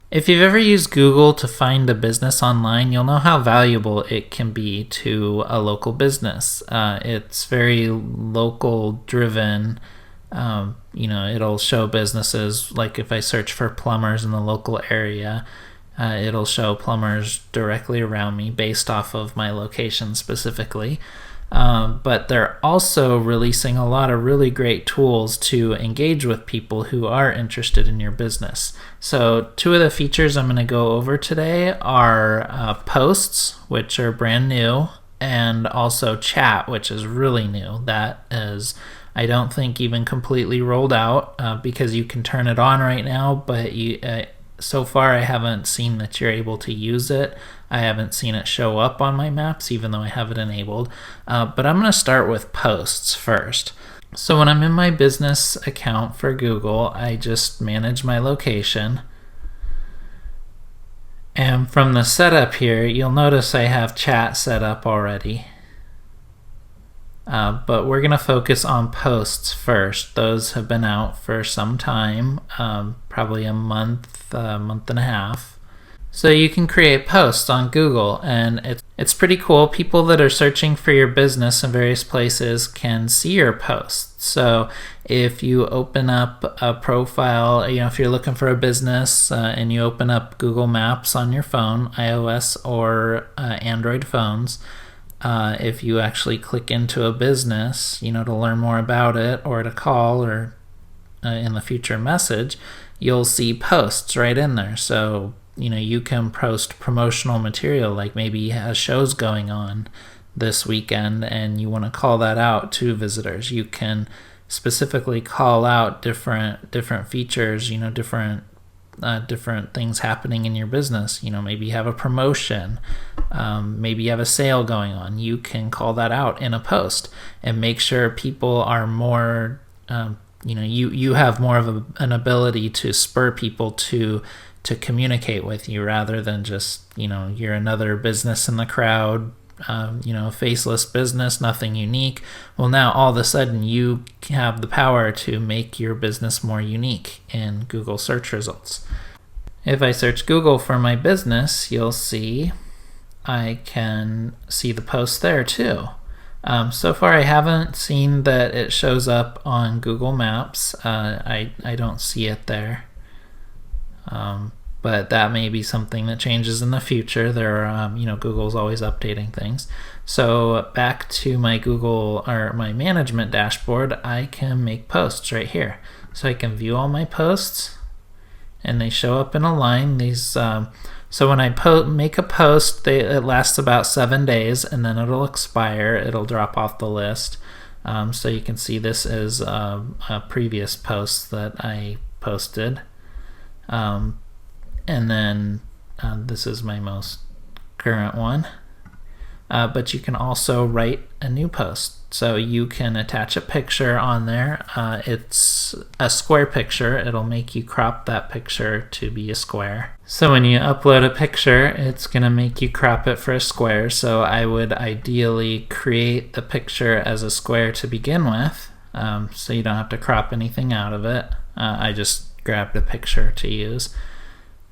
If you've ever used Google to find a business online, you'll know how valuable it can be to a local business. It's very local driven. It'll show businesses, like if I search for plumbers in the local area, it'll show plumbers directly around me based off of my location specifically. But they're also releasing a lot of really great tools to engage with people who are interested in your business. So two of the features I'm going to go over today are posts, which are brand new, and also chat, which is really new. That is, I don't think, even completely rolled out because you can turn it on right now, but so far I haven't seen that you're able to use it. I haven't seen it show up on my maps, even though I have it enabled. But I'm going to start with posts first. So when I'm in my business account for Google, I just manage my location. And from the setup here, you'll notice I have chat set up already. But we're going to focus on posts first. Those have been out for some time, probably a month and a half. So you can create posts on Google, and it's pretty cool. People that are searching for your business in various places can see your posts. So if you open up a profile, if you're looking for a business and you open up Google Maps on your phone, iOS or Android phones, if you actually click into a business, to learn more about it or to call or in the future message, you'll see posts right in there. So you can post promotional material, like maybe you have shows going on this weekend and you want to call that out to visitors. You can specifically call out different features, different things happening in your business. Maybe you have a promotion, maybe you have a sale going on. You can call that out in a post and make sure people are more, you have more of an ability to spur people to communicate with you rather than just, you're another business in the crowd, faceless business, nothing unique. Well, now all of a sudden you have the power to make your business more unique in Google search results. If I search Google for my business, you'll see I can see the post there too. So far I haven't seen that it shows up on Google Maps. I don't see it there. But that may be something that changes in the future. Google's always updating things. So back to my Google or my management dashboard, I can make posts right here. So I can view all my posts, and they show up in a line. So when I make a post, it lasts about 7 days, and then it'll expire. It'll drop off the list. So you can see this is a previous post that I posted. And then this is my most current one. But you can also write a new post. So you can attach a picture on there. It's a square picture. It'll make you crop that picture to be a square. So when you upload a picture, it's going to make you crop it for a square. So I would ideally create the picture as a square to begin with, so you don't have to crop anything out of it. I just grabbed a picture to use.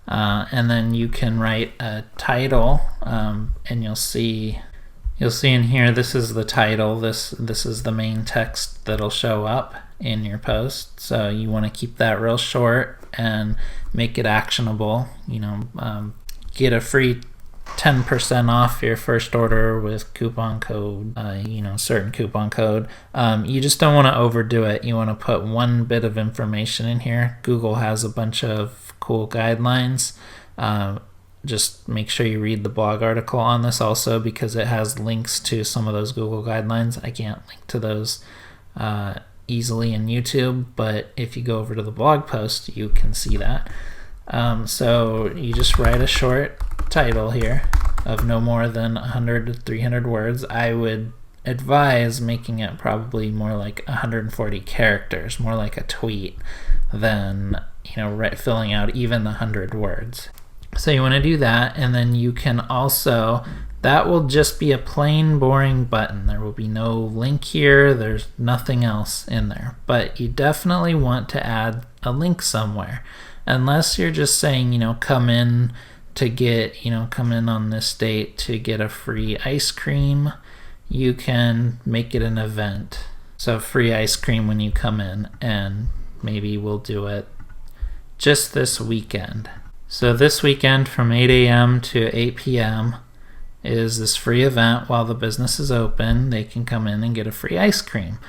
And then you can write a title, and you'll see in here, this is the title. This is the main text that'll show up in your post. So you want to keep that real short and make it actionable. Get a free 10% off your first order with coupon code, certain coupon code. You just don't want to overdo it. You want to put one bit of information in here. Google has a bunch of cool guidelines. Just make sure you read the blog article on this also, because it has links to some of those Google guidelines. I can't link to those easily in YouTube, but if you go over to the blog post, you can see that. So you just write a short title here of no more than 100 to 300 words. I would advise making it probably more like 140 characters, more like a tweet than filling out even the 100 words. So you want to do that, and then you can also, that will just be a plain boring button. There will be no link here, there's nothing else in there, but you definitely want to add a link somewhere. unless you're just saying, come in to get, come in on this date to get a free ice cream, you can make it an event. So free ice cream when you come in, and maybe we'll do it just this weekend. So this weekend from 8 a.m. to 8 p.m. is this free event while the business is open. They can come in and get a free ice cream.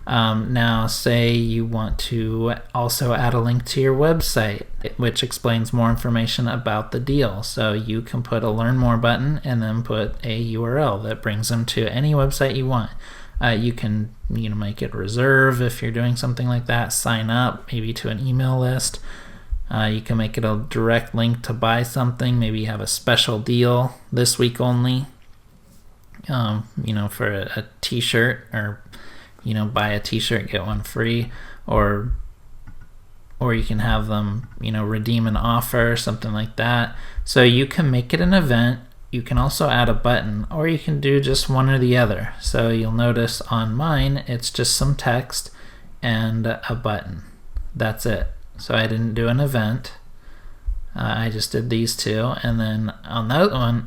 Now, say you want to also add a link to your website, which explains more information about the deal. So you can put a Learn More button and then put a URL that brings them to any website you want. You can make it reserve if you're doing something like that, sign up maybe to an email list. You can make it a direct link to buy something. Maybe you have a special deal this week only, for a t-shirt, or buy a t-shirt, get one free, or you can have them, redeem an offer, something like that. So you can make it an event. You can also add a button, or you can do just one or the other. So you'll notice on mine, it's just some text and a button. That's it. So I didn't do an event. I just did these two. And then on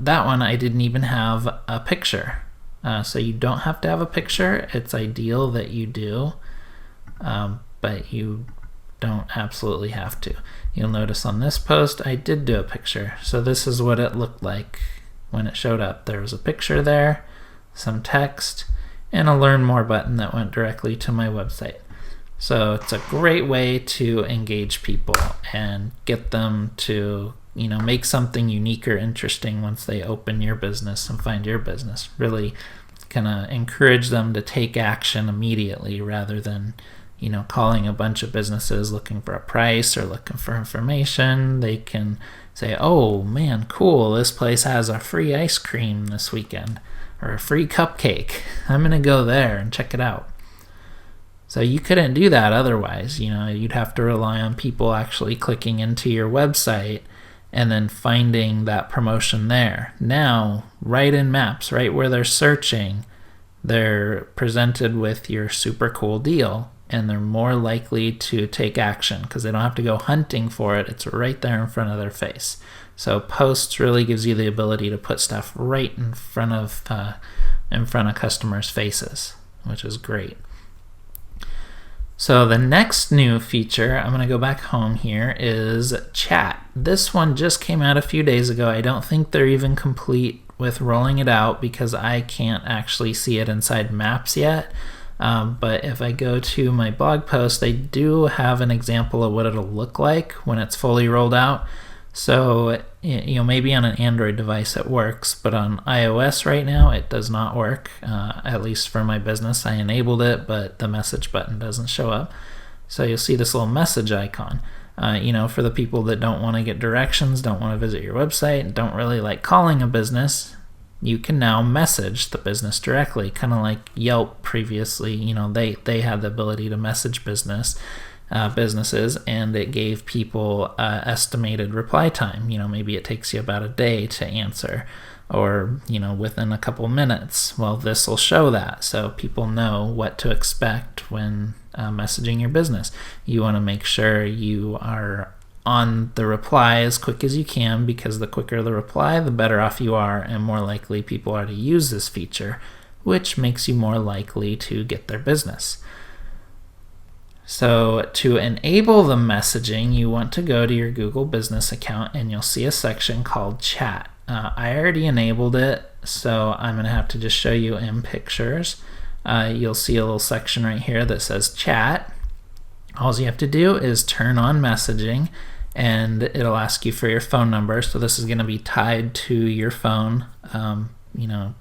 that one, I didn't even have a picture. So you don't have to have a picture. It's ideal that you do, but you don't absolutely have to. You'll notice on this post, I did do a picture. So this is what it looked like when it showed up. There was a picture there, some text, and a Learn More button that went directly to my website. So it's a great way to engage people and get them to make something unique or interesting once they open your business and find your business. Really kind of encourage them to take action immediately, rather than calling a bunch of businesses looking for a price or looking for information. They can say, oh man, cool, this place has a free ice cream this weekend, or a free cupcake. I'm gonna go there and check it out. So you couldn't do that otherwise. You'd have to rely on people actually clicking into your website and then finding that promotion there. Now, right in Maps, right where they're searching, they're presented with your super cool deal, and they're more likely to take action because they don't have to go hunting for it. It's right there in front of their face. So posts really gives you the ability to put stuff right in front of customers' faces, which is great. So the next new feature, I'm going to go back home here, is chat. This one just came out a few days ago. I don't think they're even complete with rolling it out because I can't actually see it inside Maps yet. But if I go to my blog post, they do have an example of what it'll look like when it's fully rolled out. So, maybe on an Android device it works, but on iOS right now it does not work. At least for my business, I enabled it, but the message button doesn't show up. So you'll see this little message icon. For the people that don't want to get directions, don't want to visit your website, don't really like calling a business, you can now message the business directly, kind of like Yelp previously. They had the ability to message businesses, and it gave people estimated reply time. Maybe it takes you about a day to answer, or within a couple minutes. Well, this will show that, so people know what to expect when messaging your business. You want to make sure you are on the reply as quick as you can, because the quicker the reply, the better off you are, and more likely people are to use this feature, which makes you more likely to get their business. So to enable the messaging, you want to go to your Google Business account, and you'll see a section called Chat. I already enabled it, so I'm going to have to just show you in pictures. You'll see a little section right here that says Chat. All you have to do is turn on messaging, and it'll ask you for your phone number. So this is going to be tied to your phone.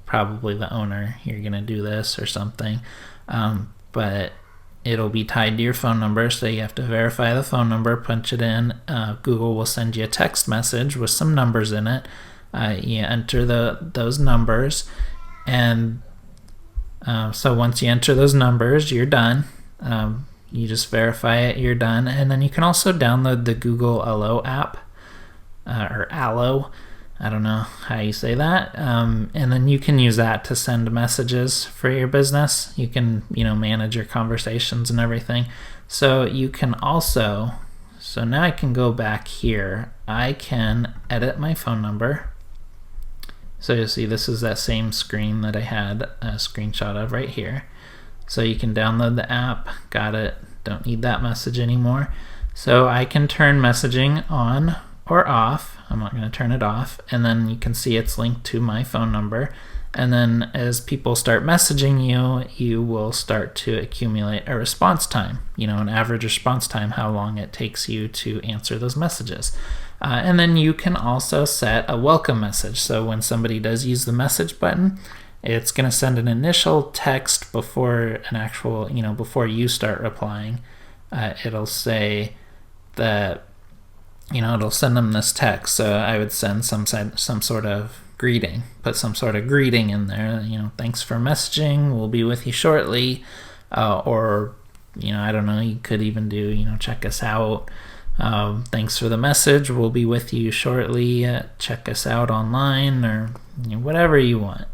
Probably the owner, you're going to do this or something. But it'll be tied to your phone number, so you have to verify the phone number, punch it in. Google will send you a text message with some numbers in it. You enter those numbers, and so once you enter those numbers, you're done. You just verify it, you're done. And then you can also download the Google Allo app, or Allo, I don't know how you say that. And then you can use that to send messages for your business. You can, manage your conversations and everything. So you can also, So now I can go back here. I can edit my phone number. So you'll see this is that same screen that I had a screenshot of right here. So you can download the app. Got it. Don't need that message anymore. So I can turn messaging on or off. I'm not going to turn it off. And then you can see it's linked to my phone number. And then as people start messaging you, you will start to accumulate a response time, an average response time, how long it takes you to answer those messages. And then you can also set a welcome message. So when somebody does use the message button, it's going to send an initial text before an actual, before you start replying. It'll say that, it'll send them this text. So I would send some sort of greeting, put some sort of greeting in there, thanks for messaging, we'll be with you shortly, or I don't know, you could even do, check us out, thanks for the message, we'll be with you shortly, check us out online, or whatever you want.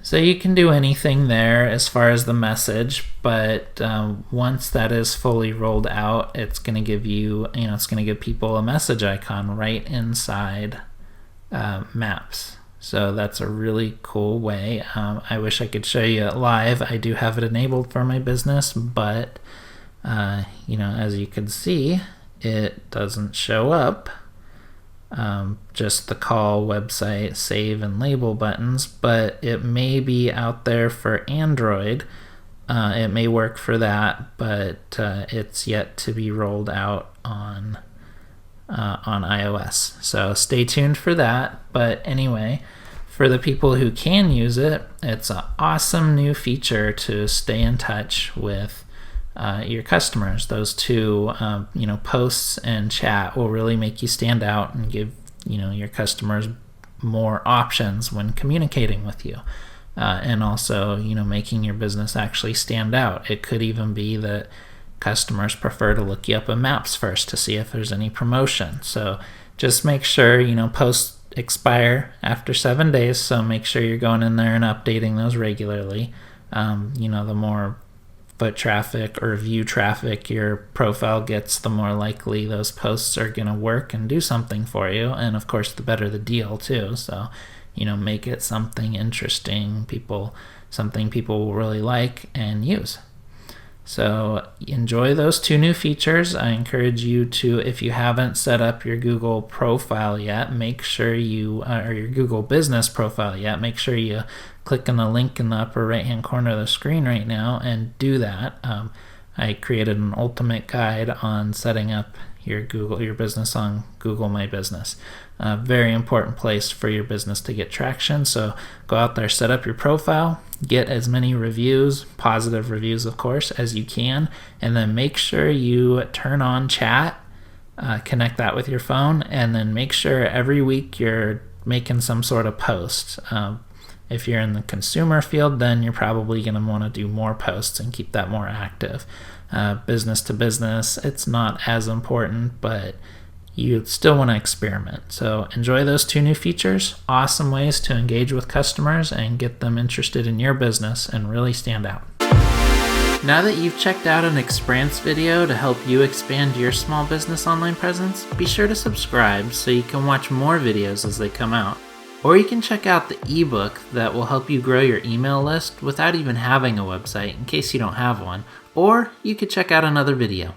So you can do anything there as far as the message, but once that is fully rolled out, it's going to give you, it's going to give people a message icon right inside Maps. So that's a really cool way. I wish I could show you it live. I do have it enabled for my business, but as you can see, it doesn't show up. Just the call, website, save, and label buttons, but it may be out there for Android. It may work for that, but it's yet to be rolled out on iOS. So stay tuned for that. But anyway, for the people who can use it, it's an awesome new feature to stay in touch with your customers. Those two, posts and chat will really make you stand out and give, your customers more options when communicating with you. And also, making your business actually stand out. It could even be that customers prefer to look you up in Maps first to see if there's any promotion. So just make sure, posts expire after 7 days. So make sure you're going in there and updating those regularly. The more foot traffic or view traffic your profile gets, the more likely those posts are going to work and do something for you. And of course, the better the deal too. So, make it something interesting, something people will really like and use. So enjoy those two new features. I encourage you to, if you haven't set up your Google profile yet, make sure you, or your Google business profile yet, make sure you click on the link in the upper right hand corner of the screen right now and do that. I created an ultimate guide on setting up your business on Google My Business. A very important place for your business to get traction. So go out there, set up your profile, get as many reviews, positive reviews of course, as you can, and then make sure you turn on chat, connect that with your phone, and then make sure every week you're making some sort of post. If you're in the consumer field, then you're probably going to want to do more posts and keep that more active. Business to business, it's not as important, but you still want to experiment. So enjoy those two new features. Awesome ways to engage with customers and get them interested in your business and really stand out. Now that you've checked out an experience video to help you expand your small business online presence, be sure to subscribe so you can watch more videos as they come out. Or you can check out the ebook that will help you grow your email list without even having a website in case you don't have one. Or you could check out another video.